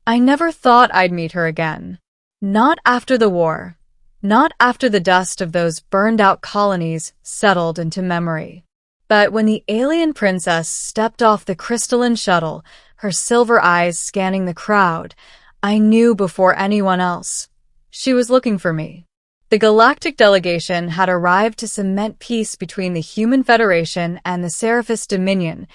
I never thought I'd meet her again. Not after the war. Not after the dust of those burned-out colonies settled into memory. But when the alien princess stepped off the crystalline shuttle, her silver eyes scanning the crowd, I knew before anyone else. She was looking for me. The Galactic delegation had arrived to cement peace between the Human Federation and the Resurfaces Dominion,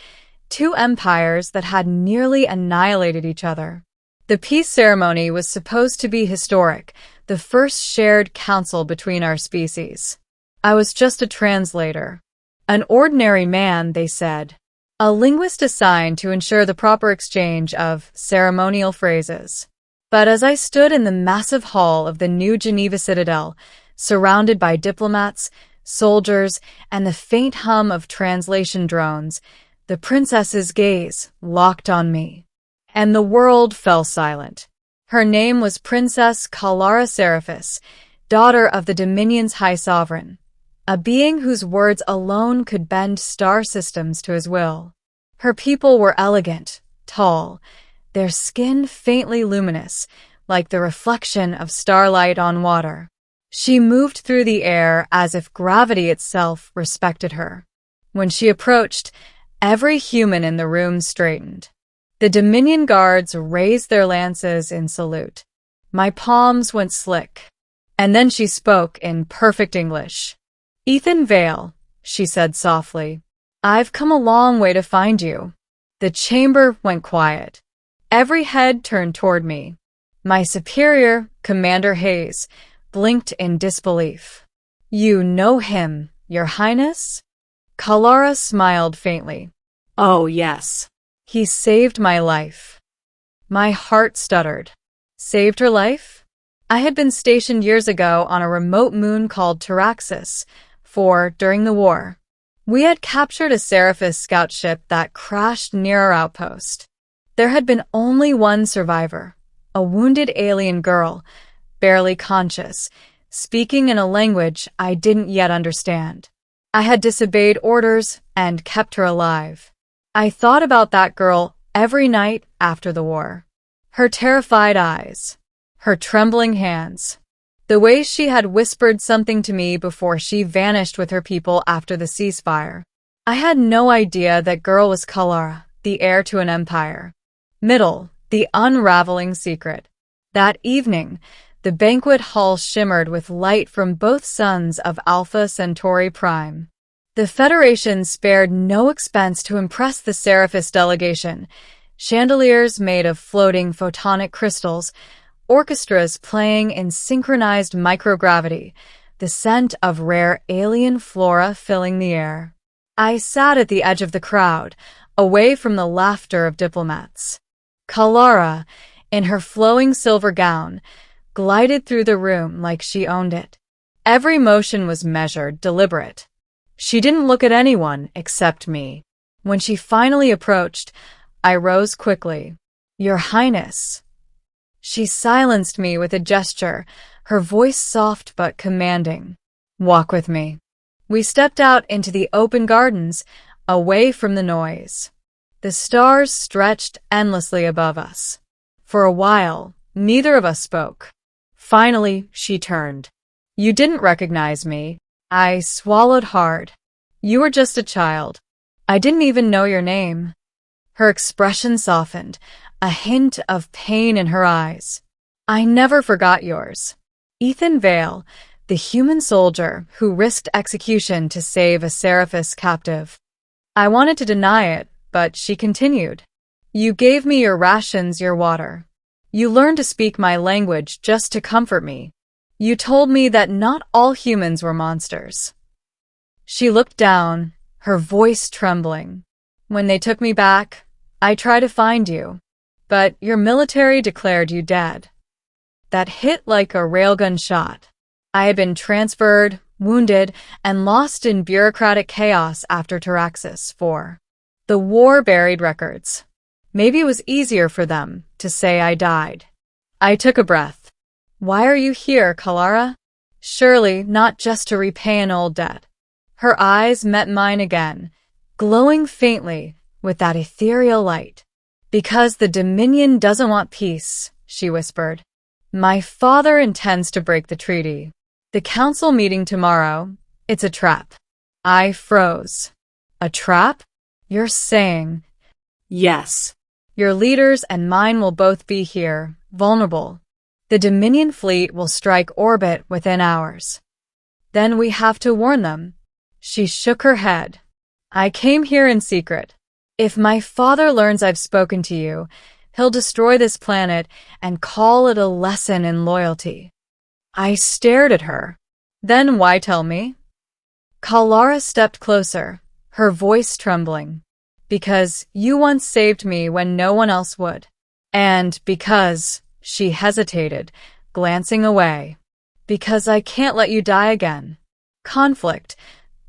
two empires that had nearly annihilated each other. The peace ceremony was supposed to be historic, the first shared council between our species. I was just a translator. An ordinary man, they said. A linguist assigned to ensure the proper exchange of ceremonial phrases. But as I stood in the massive hall of the New Geneva Citadel, surrounded by diplomats, soldiers, and the faint hum of translation drones, the princess's gaze locked on me. And the world fell silent. Her name was Princess Kalara Seraphis, daughter of the Dominion's High Sovereign, a being whose words alone could bend star systems to his will. Her people were elegant, tall, their skin faintly luminous, like the reflection of starlight on water. She moved through the air as if gravity itself respected her. When she approached, every human in the room straightened. The Dominion guards raised their lances in salute. My palms went slick. And then she spoke in perfect English. "Ethan Vale," she said softly, "I've come a long way to find you." The chamber went quiet. Every head turned toward me. My superior, Commander Hayes, blinked in disbelief. "You know him, Your Highness?" Kalara smiled faintly. "Oh, yes. He saved my life." My heart stuttered. Saved her life? I had been stationed years ago on a remote moon called Taraxis, during the war. We had captured a Seraphis scout ship that crashed near our outpost. There had been only one survivor, a wounded alien girl, barely conscious, speaking in a language I didn't yet understand. I had disobeyed orders and kept her alive. I thought about that girl every night after the war. Her terrified eyes, her trembling hands, the way she had whispered something to me before she vanished with her people after the ceasefire. I had no idea that girl was Kalara, the heir to an empire. The unraveling secret. That evening, the banquet hall shimmered with light from both suns of Alpha Centauri Prime. The Federation spared no expense to impress the Seraphis delegation. Chandeliers made of floating photonic crystals, orchestras playing in synchronized microgravity, the scent of rare alien flora filling the air. I sat at the edge of the crowd, away from the laughter of diplomats. Kalara, in her flowing silver gown, glided through the room like she owned it. Every motion was measured, deliberate. She didn't look at anyone except me. When she finally approached, I rose quickly. "Your Highness." She silenced me with a gesture, her voice soft but commanding. "Walk with me." We stepped out into the open gardens, away from the noise. The stars stretched endlessly above us. For a while, neither of us spoke. Finally, she turned. "You didn't recognize me." I swallowed hard. "You were just a child. I didn't even know your name." Her expression softened, a hint of pain in her eyes. "I never forgot yours. Ethan Vale, the human soldier who risked execution to save a Seraphis captive." I wanted to deny it, but she continued. "You gave me your rations, your water. You learned to speak my language just to comfort me. You told me that not all humans were monsters." She looked down, her voice trembling. "When they took me back, I tried to find you, but your military declared you dead." That hit like a railgun shot. I had been transferred, wounded, and lost in bureaucratic chaos after Taraxis 4. The war buried records. Maybe it was easier for them to say I died. I took a breath. "Why are you here, Kalara?" Surely not just to repay an old debt. Her eyes met mine again, glowing faintly with that ethereal light. Because the Dominion doesn't want peace, she whispered. My father intends to break the treaty. The council meeting tomorrow, it's a trap. I froze. A trap? You're saying? Yes. Your leaders and mine will both be here, vulnerable. The Dominion fleet will strike orbit within hours. Then we have to warn them. She shook her head. I came here in secret. If my father learns I've spoken to you, he'll destroy this planet and call it a lesson in loyalty. I stared at her. Then why tell me? Kalara stepped closer, her voice trembling. Because you once saved me when no one else would. And because, she hesitated, glancing away. Because I can't let you die again. Conflict,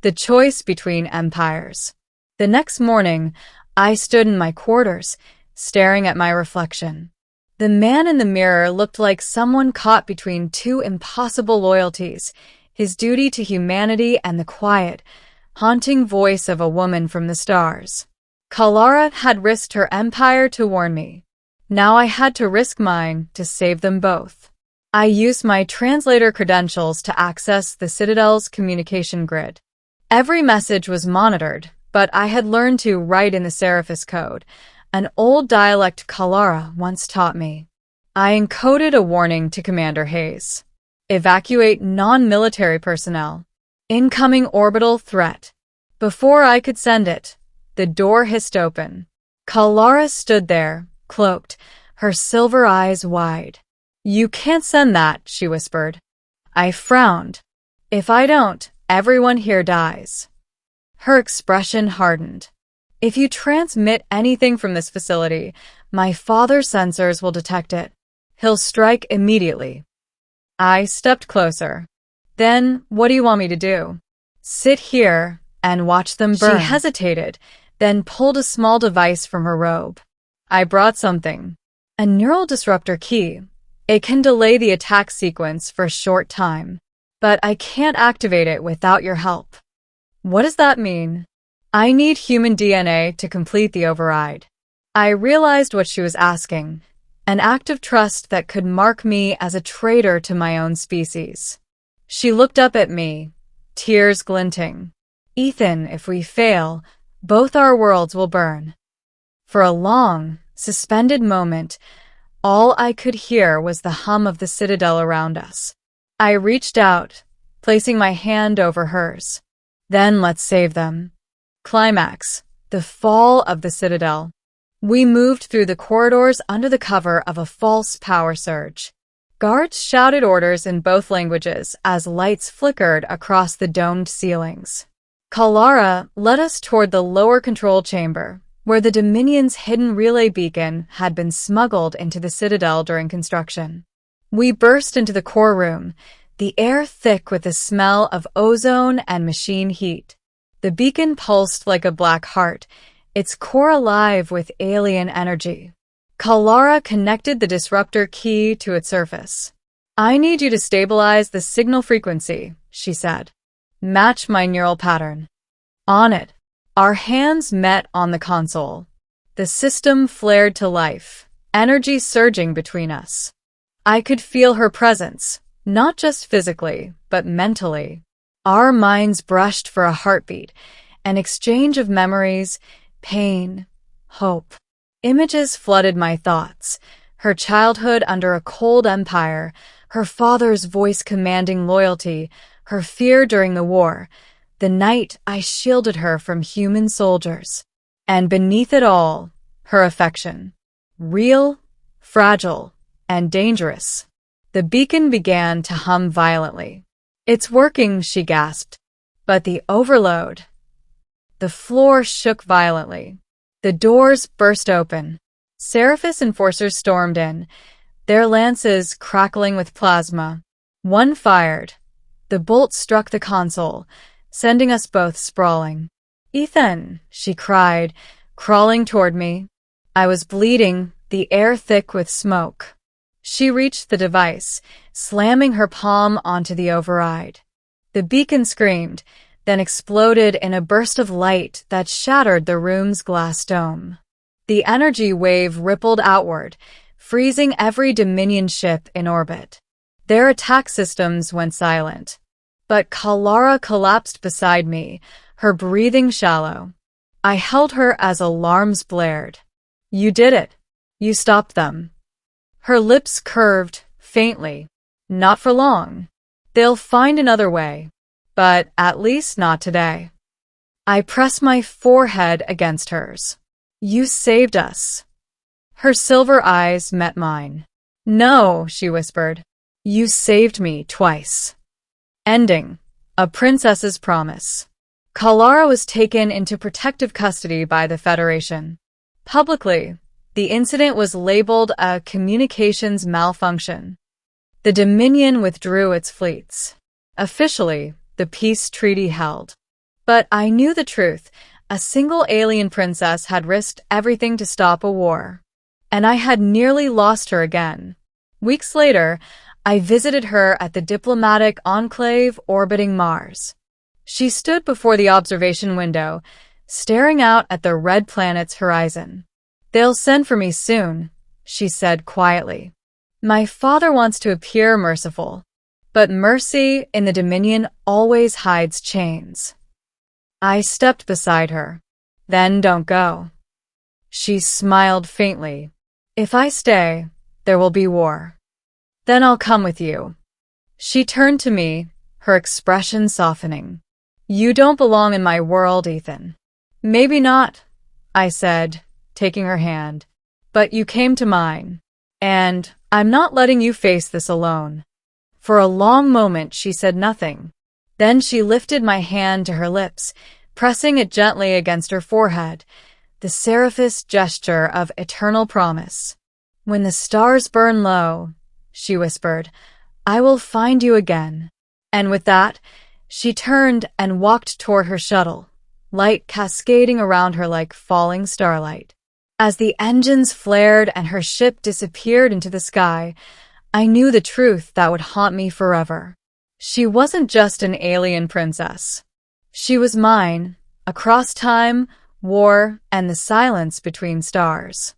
the choice between empires. The next morning, I stood in my quarters, staring at my reflection. The man in the mirror looked like someone caught between two impossible loyalties, his duty to humanity and the quiet, haunting voice of a woman from the stars. Kalara had risked her empire to warn me. Now I had to risk mine to save them both. I used my translator credentials to access the Citadel's communication grid. Every message was monitored, but I had learned to write in the Resurfaces code, an old dialect Kalara once taught me. I encoded a warning to Commander Hayes. Evacuate non-military personnel. Incoming orbital threat. Before I could send it, the door hissed open. Kalara stood there, cloaked, her silver eyes wide. You can't send that, she whispered. I frowned. If I don't, everyone here dies. Her expression hardened. If you transmit anything from this facility, my father's sensors will detect it. He'll strike immediately. I stepped closer. Then, what do you want me to do? Sit here and watch them burn. She hesitated, then pulled a small device from her robe. I brought something. A neural disruptor key. It can delay the attack sequence for a short time, but I can't activate it without your help. What does that mean? I need human DNA to complete the override. I realized what she was asking, an act of trust that could mark me as a traitor to my own species. She looked up at me, tears glinting. Ethan, if we fail, both our worlds will burn. For a long, suspended moment, all I could hear was the hum of the citadel around us. I reached out, placing my hand over hers. Then let's save them. Climax, the fall of the citadel. We moved through the corridors under the cover of a false power surge. Guards shouted orders in both languages as lights flickered across the domed ceilings. Kalara led us toward the lower control chamber, where the Dominion's hidden relay beacon had been smuggled into the citadel during construction. We burst into the core room, the air thick with the smell of ozone and machine heat. The beacon pulsed like a black heart, its core alive with alien energy. Kalara connected the disruptor key to its surface. I need you to stabilize the signal frequency, she said. Match my neural pattern. On it. Our hands met on the console. The system flared to life, energy surging between us. I could feel her presence, not just physically, but mentally. Our minds brushed for a heartbeat, an exchange of memories, pain, hope. Images flooded my thoughts, her childhood under a cold empire, her father's voice commanding loyalty, her fear during the war, the night I shielded her from human soldiers. And beneath it all, her affection. Real, fragile, and dangerous. The beacon began to hum violently. It's working, she gasped. But the overload. The floor shook violently. The doors burst open. Resurfaces enforcers stormed in, their lances crackling with plasma. One fired. The bolt struck the console, sending us both sprawling. Ethan, she cried, crawling toward me. I was bleeding, the air thick with smoke. She reached the device, slamming her palm onto the override. The beacon screamed, then exploded in a burst of light that shattered the room's glass dome. The energy wave rippled outward, freezing every Dominion ship in orbit. Their attack systems went silent. But Kalara collapsed beside me, her breathing shallow. I held her as alarms blared. You did it. You stopped them. Her lips curved, faintly. Not for long. They'll find another way. But at least not today. I pressed my forehead against hers. You saved us. Her silver eyes met mine. No, she whispered. You saved me twice. Ending. A princess's promise. Kalara was taken into protective custody by the Federation. Publicly, the incident was labeled a communications malfunction. The Dominion withdrew its fleets. Officially, the peace treaty held. But I knew the truth. A single alien princess had risked everything to stop a war. And I had nearly lost her again. Weeks later, I visited her at the diplomatic enclave orbiting Mars. She stood before the observation window, staring out at the red planet's horizon. They'll send for me soon, she said quietly. My father wants to appear merciful, but mercy in the Dominion always hides chains. I stepped beside her. Then don't go. She smiled faintly. If I stay, there will be war. Then I'll come with you. She turned to me, her expression softening. You don't belong in my world, Ethan. Maybe not, I said, taking her hand. But you came to mine. And I'm not letting you face this alone. For a long moment she said nothing. Then she lifted my hand to her lips, pressing it gently against her forehead, the seraphist gesture of eternal promise. When the stars burn low, she whispered, I will find you again. And with that, she turned and walked toward her shuttle, light cascading around her like falling starlight. As the engines flared and her ship disappeared into the sky, I knew the truth that would haunt me forever. She wasn't just an alien princess. She was mine, across time, war, and the silence between stars.